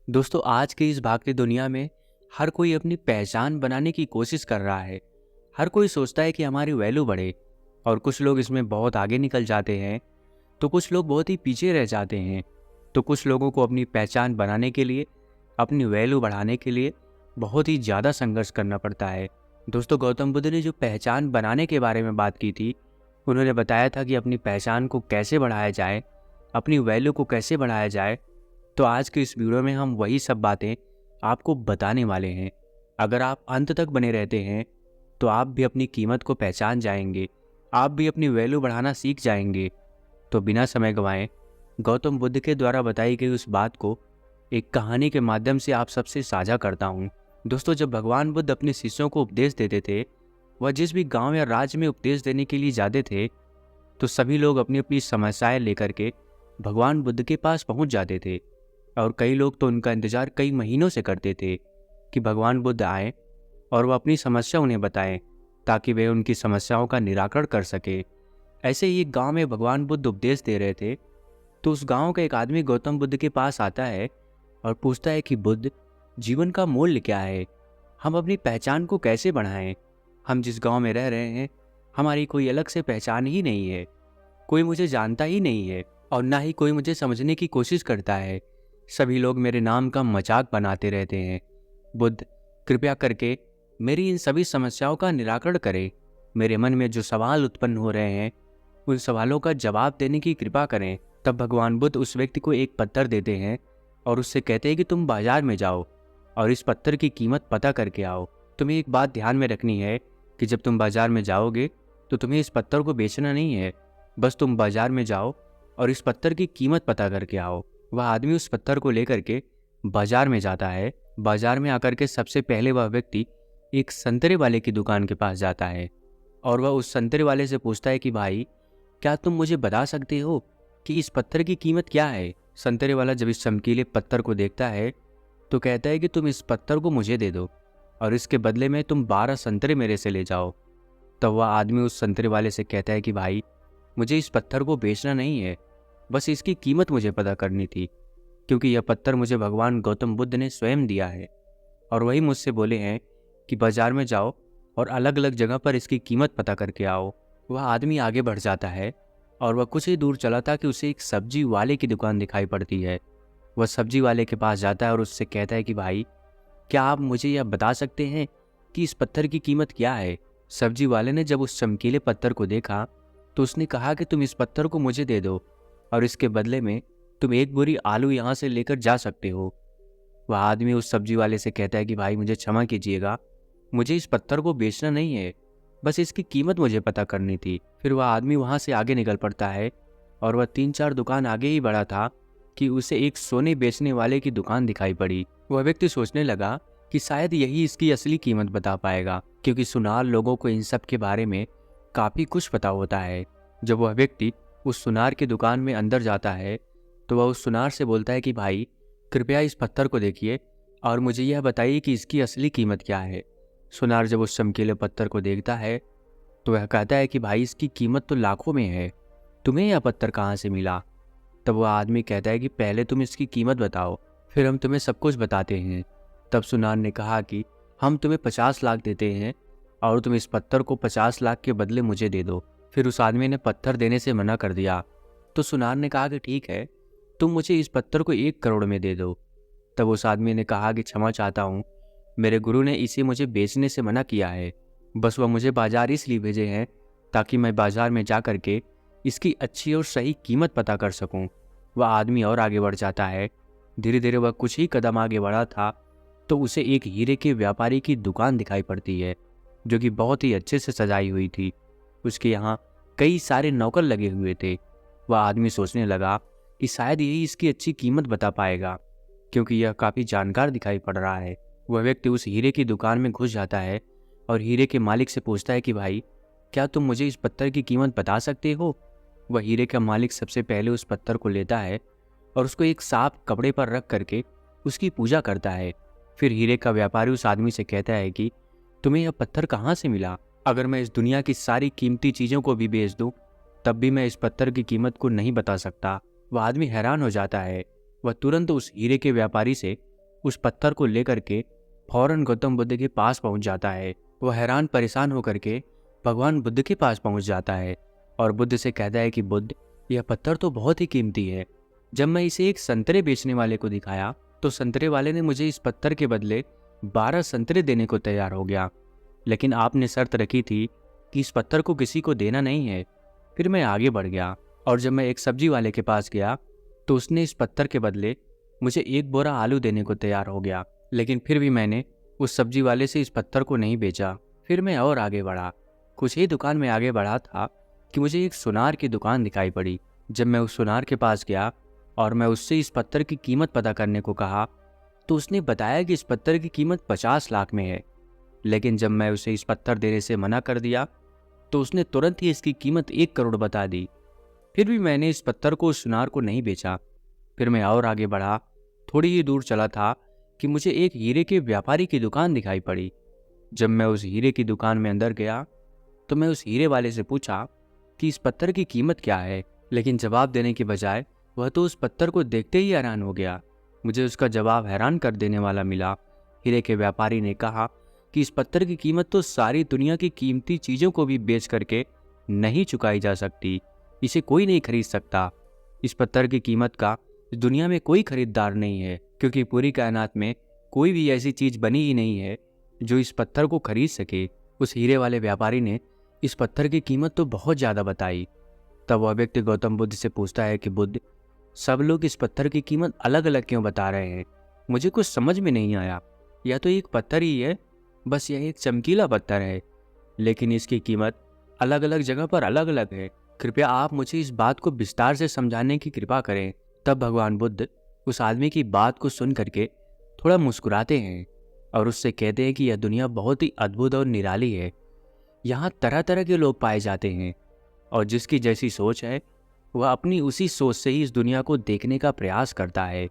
दोस्तों, आज की इस भागती दुनिया में हर कोई अपनी पहचान बनाने की कोशिश कर रहा है। हर कोई सोचता है कि हमारी वैल्यू बढ़े और कुछ लोग इसमें बहुत आगे निकल जाते हैं, तो कुछ लोग बहुत ही पीछे रह जाते हैं। तो कुछ लोगों को अपनी पहचान बनाने के लिए, अपनी वैल्यू बढ़ाने के लिए बहुत ही ज़्यादा संघर्ष करना पड़ता है। दोस्तों, गौतम बुद्ध ने जो पहचान बनाने के बारे में बात की थी, उन्होंने बताया था कि अपनी पहचान को कैसे बढ़ाया जाए, अपनी वैल्यू को कैसे बढ़ाया जाए। तो आज के इस वीडियो में हम वही सब बातें आपको बताने वाले हैं। अगर आप अंत तक बने रहते हैं तो आप भी अपनी कीमत को पहचान जाएंगे, आप भी अपनी वैल्यू बढ़ाना सीख जाएंगे। तो बिना समय गंवाए गौतम बुद्ध के द्वारा बताई गई उस बात को एक कहानी के माध्यम से आप सबसे साझा करता हूँ। दोस्तों, जब भगवान बुद्ध अपने शिष्यों को उपदेश देते थे, वह जिस भी गांव या राज्य में उपदेश देने के लिए जाते थे, तो सभी लोग अपनी अपनी समस्याएं लेकर के भगवान बुद्ध के पास पहुंच जाते थे। और कई लोग तो उनका इंतजार कई महीनों से करते थे कि भगवान बुद्ध आए और वह अपनी समस्या उन्हें बताएं, ताकि वे उनकी समस्याओं का निराकरण कर सके। ऐसे ही एक गांव में भगवान बुद्ध उपदेश दे रहे थे, तो उस गांव का एक आदमी गौतम बुद्ध के पास आता है और पूछता है कि बुद्ध, जीवन का मूल्य क्या है? हम अपनी पहचान को कैसे बढ़ाएं? हम जिस गांव में रह रहे हैं, हमारी कोई अलग से पहचान ही नहीं है। कोई मुझे जानता ही नहीं है और ना ही कोई मुझे समझने की कोशिश करता है। सभी लोग मेरे नाम का मजाक बनाते रहते हैं। बुद्ध, कृपया करके मेरी इन सभी समस्याओं का निराकरण करें। मेरे मन में जो सवाल उत्पन्न हो रहे हैं, उन सवालों का जवाब देने की कृपा करें। तब भगवान बुद्ध उस व्यक्ति को एक पत्थर देते हैं और उससे कहते हैं कि तुम बाजार में जाओ और इस पत्थर की कीमत पता करके आओ। तुम्हें एक बात ध्यान में रखनी है कि जब तुम बाजार में जाओगे तो तुम्हें इस पत्थर को बेचना नहीं है। बस तुम बाजार में जाओ और इस पत्थर की कीमत पता करके आओ। वह आदमी उस पत्थर को लेकर के बाजार में जाता है। बाजार में आकर के सबसे पहले वह व्यक्ति एक संतरे वाले की दुकान के पास जाता है और वह उस संतरे वाले से पूछता है कि भाई, क्या तुम मुझे बता सकते हो कि इस पत्थर की कीमत क्या है? संतरे वाला जब इस चमकीले पत्थर को देखता है तो कहता है कि तुम इस पत्थर को मुझे दे दो और इसके बदले में तुम 12 संतरे मेरे से ले जाओ। तब वह आदमी उस संतरे वाले से कहता है कि भाई, मुझे इस पत्थर को बेचना नहीं है, बस इसकी कीमत मुझे पता करनी थी, क्योंकि यह पत्थर मुझे भगवान गौतम बुद्ध ने स्वयं दिया है और वही मुझसे बोले हैं कि बाजार में जाओ और अलग अलग जगह पर इसकी कीमत पता करके आओ। वह आदमी आगे बढ़ जाता है और वह कुछ ही दूर चला था कि उसे एक सब्जी वाले की दुकान दिखाई पड़ती है। वह सब्जी वाले के पास जाता है और उससे कहता है कि भाई, क्या आप मुझे यह बता सकते हैं कि इस पत्थर की कीमत क्या है? सब्जी वाले ने जब उस चमकीले पत्थर को देखा तो उसने कहा कि तुम इस पत्थर को मुझे दे दो और इसके बदले में तुम एक बोरी आलू यहाँ से लेकर जा सकते हो। वह आदमी उस सब्जी वाले से कहता है कि भाई, मुझे क्षमा कीजिएगा, मुझे इस पत्थर को बेचना नहीं है, बस इसकी कीमत मुझे पता करनी थी। फिर वह आदमी वहाँ से आगे निकल पड़ता है और वह 3-4 दुकान आगे ही बढ़ा था कि उसे एक सोने बेचने वाले की दुकान दिखाई पड़ी। वह व्यक्ति सोचने लगा कि शायद यही इसकी असली कीमत बता पाएगा, क्योंकि सुनार लोगों को इन सब के बारे में काफ़ी कुछ पता होता है। जब वह व्यक्ति उस सुनार की दुकान में अंदर जाता है तो वह उस सुनार से बोलता है कि भाई, कृपया इस पत्थर को देखिए और मुझे यह बताइए कि इसकी असली कीमत क्या है। सुनार जब उस चमकीले पत्थर को देखता है तो वह कहता है कि भाई, इसकी कीमत तो लाखों में है, तुम्हें यह पत्थर कहाँ से मिला? तब वह आदमी कहता है कि पहले तुम इसकी कीमत बताओ, फिर हम तुम्हें सब कुछ बताते हैं। तब सुनार ने कहा कि हम तुम्हें 50 लाख देते हैं और तुम इस पत्थर को 50 लाख के बदले मुझे दे दो। फिर उस आदमी ने पत्थर देने से मना कर दिया। तो सुनार ने कहा कि ठीक है, तुम मुझे इस पत्थर को 1 करोड़ में दे दो। तब उस आदमी ने कहा कि क्षमा चाहता हूँ, मेरे गुरु ने इसे मुझे बेचने से मना किया है, बस वह मुझे बाजार इसलिए भेजे हैं ताकि मैं बाजार में जा कर के इसकी अच्छी और सही कीमत पता कर सकूं। वह आदमी और आगे बढ़ जाता है। धीरे धीरे वह कुछ ही कदम आगे बढ़ा था तो उसे एक हीरे के व्यापारी की दुकान दिखाई पड़ती है, जो कि बहुत ही अच्छे से सजाई हुई थी। उसके यहाँ कई सारे नौकर लगे हुए थे। वह आदमी सोचने लगा कि शायद यही इसकी अच्छी कीमत बता पाएगा, क्योंकि यह काफ़ी जानकार दिखाई पड़ रहा है। वह व्यक्ति उस हीरे की दुकान में घुस जाता है और हीरे के मालिक से पूछता है कि भाई, क्या तुम मुझे इस पत्थर की कीमत बता सकते हो? वह हीरे का मालिक सबसे पहले उस पत्थर को लेता है और उसको एक साफ कपड़े पर रख करके उसकी पूजा करता है। फिर हीरे का व्यापारी उस आदमी से कहता है कि तुम्हें यह पत्थर कहाँ से मिला? अगर मैं इस दुनिया की सारी कीमती चीज़ों को भी बेच दूं, तब भी मैं इस पत्थर की कीमत को नहीं बता सकता। वह आदमी हैरान हो जाता है। वह तुरंत उस हीरे के व्यापारी से उस पत्थर को लेकर के फौरन गौतम बुद्ध के पास पहुंच जाता है। वो हैरान परेशान होकर के भगवान बुद्ध के पास पहुंच जाता है और बुद्ध से कहता है कि बुद्ध, यह पत्थर तो बहुत ही कीमती है। जब मैं इसे एक संतरे बेचने वाले को दिखाया तो संतरे वाले ने मुझे इस पत्थर के बदले 12 संतरे देने को तैयार हो गया, लेकिन आपने शर्त रखी थी कि इस पत्थर को किसी को देना नहीं है। फिर मैं आगे बढ़ गया और जब मैं एक सब्जी वाले के पास गया तो उसने इस पत्थर के बदले मुझे 1 बोरा आलू देने को तैयार हो गया, लेकिन फिर भी मैंने उस सब्जी वाले से इस पत्थर को नहीं बेचा। फिर मैं और आगे बढ़ा। कुछ ही दुकान में आगे बढ़ा था कि मुझे एक सुनार की दुकान दिखाई पड़ी। जब मैं उस सुनार के पास गया और मैं उससे इस पत्थर की कीमत पता करने को कहा तो उसने बताया कि इस पत्थर की कीमत 50 लाख में है। लेकिन जब मैं उसे इस पत्थर देने से मना कर दिया तो उसने तुरंत ही इसकी कीमत 1 करोड़ बता दी। फिर भी मैंने इस पत्थर को उस सुनार को नहीं बेचा। फिर मैं और आगे बढ़ा। थोड़ी ही दूर चला था कि मुझे एक हीरे के व्यापारी की दुकान दिखाई पड़ी। जब मैं उस हीरे की दुकान में अंदर गया तो मैं उस हीरे वाले से पूछा कि इस पत्थर की कीमत क्या है, लेकिन जवाब देने के बजाय वह तो उस पत्थर को देखते ही हैरान हो गया। मुझे उसका जवाब हैरान कर देने वाला मिला। हीरे के व्यापारी ने कहा कि इस पत्थर की कीमत तो सारी दुनिया की कीमती चीज़ों को भी बेच करके नहीं चुकाई जा सकती। इसे कोई नहीं खरीद सकता। इस पत्थर की कीमत का इस दुनिया में कोई खरीदार नहीं है, क्योंकि पूरी कायनात में कोई भी ऐसी चीज़ बनी ही नहीं है जो इस पत्थर को खरीद सके। उस हीरे वाले व्यापारी ने इस पत्थर की कीमत तो बहुत ज़्यादा बताई। तब वह व्यक्ति गौतम बुद्ध से पूछता है कि बुद्ध, सब लोग इस पत्थर की कीमत अलग अलग क्यों बता रहे हैं? मुझे कुछ समझ में नहीं आया। यह तो एक पत्थर ही है, बस यह एक चमकीला पत्थर है, लेकिन इसकी कीमत अलग अलग जगह पर अलग अलग है। कृपया आप मुझे इस बात को विस्तार से समझाने की कृपा करें। तब भगवान बुद्ध उस आदमी की बात को सुन करके थोड़ा मुस्कुराते हैं और उससे कहते हैं कि यह दुनिया बहुत ही अद्भुत और निराली है। यहाँ तरह तरह के लोग पाए जाते हैं और जिसकी जैसी सोच है वह अपनी उसी सोच से ही इस दुनिया को देखने का प्रयास करता है।